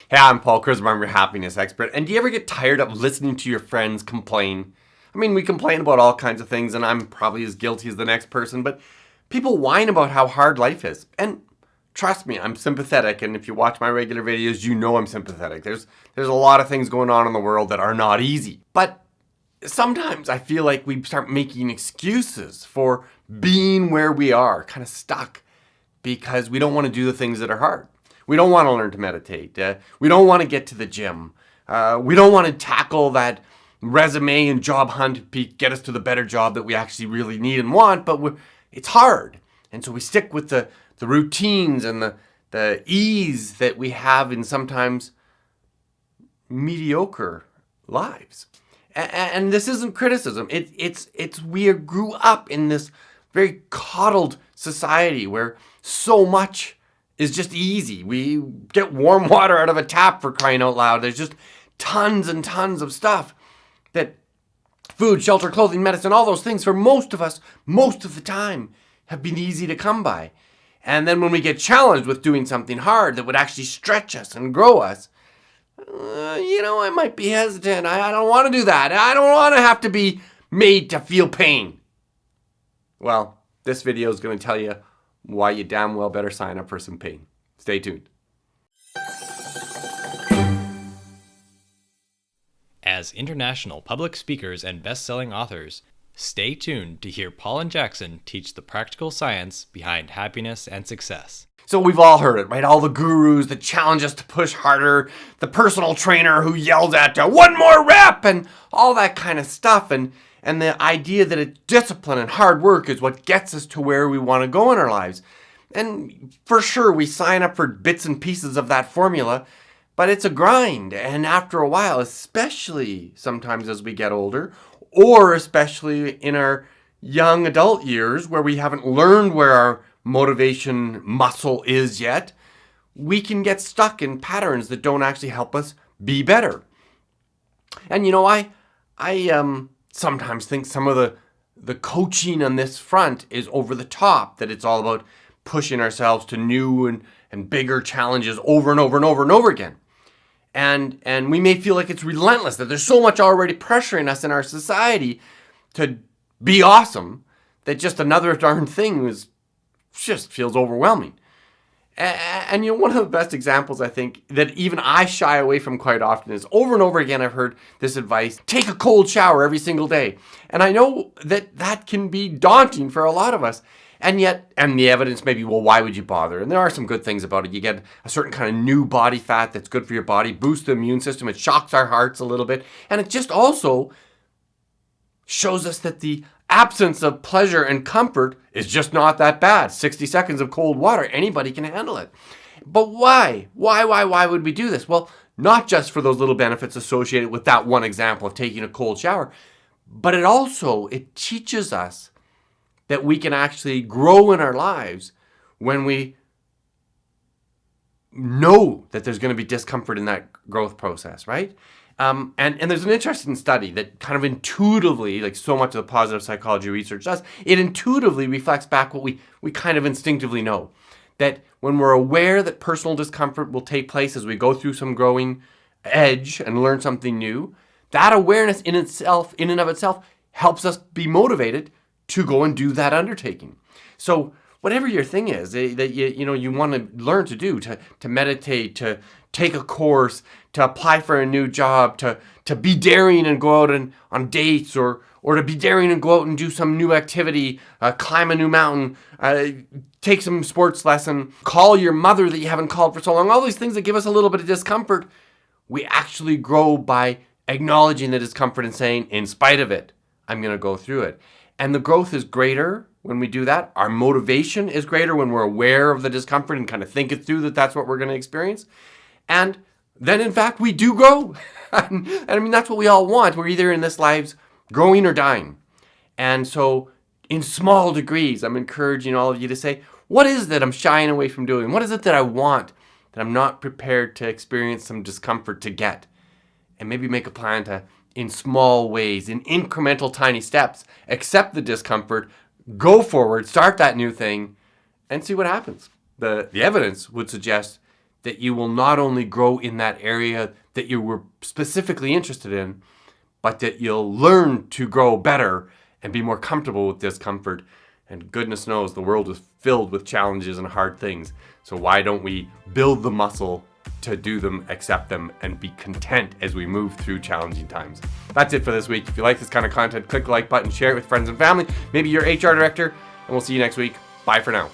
Hey, I'm Paul Kurzman, I'm your happiness expert. And do you ever get tired of listening to your friends complain? I mean, we complain about all kinds of things, and I'm probably as guilty as the next person, but people whine about how hard life is. And trust me, I'm sympathetic, and if you watch my regular videos, you know I'm sympathetic. There's a lot of things going on in the world that are not easy. But sometimes I feel like we start making excuses for being where we are, kind of stuck, because we don't want to do the things that are hard. We don't want to learn to meditate. We don't want to get to the gym. We don't want to tackle that resume and job hunt, get us to the better job that we actually really need and want, but it's hard. And so we stick with the routines and the ease that we have in sometimes mediocre lives. And this isn't criticism. It's we grew up in this very coddled society where so much is just easy. We get warm water out of a tap, for crying out loud. There's just tons and tons of stuff that food, shelter, clothing, medicine, all those things for most of us, most of the time, have been easy to come by. And then when we get challenged with doing something hard that would actually stretch us and grow us, I might be hesitant. I don't want to do that. I don't want to have to be made to feel pain. Well, this video is going to tell you why you damn well better sign up for some pain. Stay tuned. As international public speakers and best-selling authors, stay tuned to hear Paul and Jackson teach the practical science behind happiness and success. So we've all heard it, right? All the gurus that challenge us to push harder, the personal trainer who yells at you, one more rep, and all that kind of stuff. And the idea that it's discipline and hard work is what gets us to where we want to go in our lives. And for sure, we sign up for bits and pieces of that formula, but it's a grind. And after a while, especially sometimes as we get older, or especially in our young adult years where we haven't learned where our motivation muscle is yet, we can get stuck in patterns that don't actually help us be better. And I sometimes think some of the coaching on this front is over the top, that it's all about pushing ourselves to new and bigger challenges over and over and over and over again. And we may feel like it's relentless, that there's so much already pressuring us in our society to be awesome that just another darn thing just feels overwhelming. And one of the best examples, I think, that even I shy away from quite often is over and over again I've heard this advice: take a cold shower every single day. And I know that can be daunting for a lot of us. And the evidence may be, well, why would you bother? And there are some good things about it. You get a certain kind of new body fat that's good for your body, boosts the immune system, it shocks our hearts a little bit. And it just also shows us that the absence of pleasure and comfort is just not that bad. 60 seconds of cold water, anybody can handle it. But why? Why would we do this? Well, not just for those little benefits associated with that one example of taking a cold shower, but it teaches us that we can actually grow in our lives when we know that there's going to be discomfort in that growth process, right? And there's an interesting study that kind of intuitively, like so much of the positive psychology research does, it intuitively reflects back what we kind of instinctively know. That when we're aware that personal discomfort will take place as we go through some growing edge and learn something new, that awareness in and of itself, helps us be motivated to go and do that undertaking. So whatever your thing is that you want to learn to do, to meditate, to take a course, to apply for a new job, to be daring and go out on dates, or to be daring and go out and do some new activity, climb a new mountain, take some sports lesson, call your mother that you haven't called for so long, all these things that give us a little bit of discomfort, we actually grow by acknowledging the discomfort and saying, in spite of it, I'm going to go through it. And the growth is greater when we do that. Our motivation is greater when we're aware of the discomfort and kind of think it through that that's what we're going to experience. And then, in fact, we do grow. And I mean, that's what we all want. We're either in this lives growing or dying. And so in small degrees, I'm encouraging all of you to say, what is it that I'm shying away from doing? What is it that I want that I'm not prepared to experience some discomfort to get? And maybe make a plan to, in small ways, in incremental tiny steps, accept the discomfort, go forward, start that new thing, and see what happens. The evidence would suggest that you will not only grow in that area that you were specifically interested in, but that you'll learn to grow better and be more comfortable with discomfort. And goodness knows the world is filled with challenges and hard things. So why don't we build the muscle to do them, accept them, and be content as we move through challenging times? That's it for this week. If you like this kind of content, click the like button, share it with friends and family, maybe your HR director, and we'll see you next week. Bye for now.